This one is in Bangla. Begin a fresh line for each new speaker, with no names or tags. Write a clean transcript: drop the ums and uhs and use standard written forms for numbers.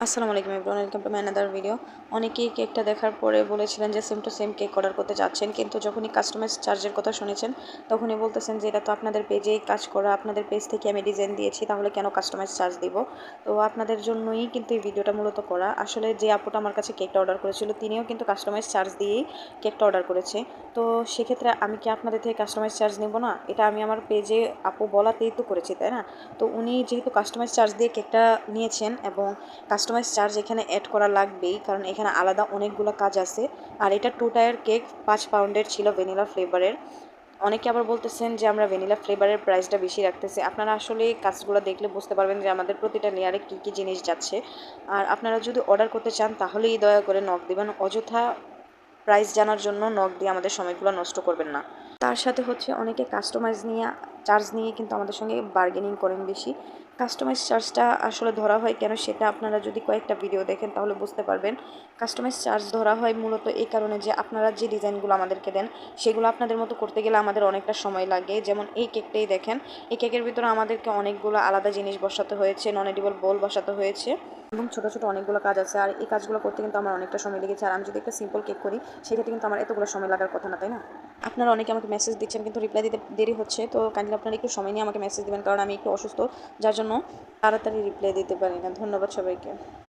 আসসালামু আলাইকুম everyone, welcome to my another video. অনেকেই কেকটা দেখার পরে বলেছিলেন যে same to same cake order করতে যাচ্ছেন, কিন্তু যখনই কাস্টমাইজ চার্জের কথা শুনেছেন তখনই বলতেছেন যে এটা তো আপনাদের পেজেই কাজ করা, আপনাদের পেজ থেকে আমি ডিজাইন দিয়েছি, তাহলে কেন কাস্টমাইজ চার্জ দিব। তো আপনাদের জন্যই কিন্তু এই ভিডিওটা মূলত করা। আসলে যে আপুটা আমার কাছে কেকটা অর্ডার করেছিল তিনিও কিন্তু কাস্টমাইজ চার্জ দিয়েই কেকটা অর্ডার করেছে। তো সেক্ষেত্রে আমি কি আপনাদের থেকে কাস্টমাইজ চার্জ নেব না? এটা আমি আমার পেজে আপু বলাতেই তো করেছি, তাই না? তো উনি যেহেতু কাস্টমাইজ চার্জ দিয়ে কেকটা নিয়েছেন এবং কাস্টমাইজ চার্জ এখানে অ্যাড করা লাগবেই, কারণ এখানে আলাদা অনেকগুলো কাজ আছে। আর এটা 2 টায়ার কেক, 5 পাউন্ডের ছিল, ভ্যানিলা ফ্লেভারের। অনেকে আবার বলতেছেন যে আমরা ভ্যানিলা ফ্লেভারের প্রাইসটা বেশি রাখতেছি। আপনারা আসলে কাজগুলো দেখলে বুঝতে পারবেন যে আমাদের প্রতিটা লেয়ারে কী কী জিনিস যাচ্ছে। আর আপনারা যদি অর্ডার করতে চান তাহলেই দয়া করে নক দিবেন, অযথা প্রাইস জানার জন্য নক দিয়ে আমাদের সময়গুলো নষ্ট করবেন না। তার সাথে হচ্ছে অনেকে কাস্টমাইজ নিয়ে চার্জ নিয়ে কিন্তু আমাদের সঙ্গে বার্গেনিং করেন বেশি। কাস্টমাইজ চার্জটা আসলে ধরা হয় কেন সেটা আপনারা যদি কয়েকটা ভিডিও দেখেন তাহলে বুঝতে পারবেন। কাস্টমাইজ চার্জ ধরা হয় মূলত এই কারণে যে আপনারা যে ডিজাইনগুলো আমাদেরকে দেন সেগুলো আপনাদের মতো করতে গেলে আমাদের অনেকটা সময় লাগে। যেমন এই কেকটাই দেখেন, এই কেকের ভিতরে আমাদেরকে অনেকগুলো আলাদা জিনিস বসাতে হয়েছে, নন এডিবল বোল বসাতে হয়েছে এবং ছোটো ছোটো অনেকগুলো কাজ আছে। আর এই কাজগুলো করতে কিন্তু আমার অনেকটা সময় লেগেছে। আর আমি যদি একটা সিম্পল কেক করি সেক্ষেত্রে কিন্তু আমার এতগুলো সময় লাগার কথা না, তাই না? আপনারা অনেকে আমাকে মেসেজ দিচ্ছেন কিন্তু রিপ্লাই দিতে দেরি হচ্ছে। তো কাইন্ডলি আপনারা একটু সময় নিয়ে আমাকে মেসেজ দিবেন, কারণ আমি একটু অসুস্থ, যার জন্য তাড়াতাড়ি রিপ্লাই দিতে পারি না। ধন্যবাদ সবাইকে।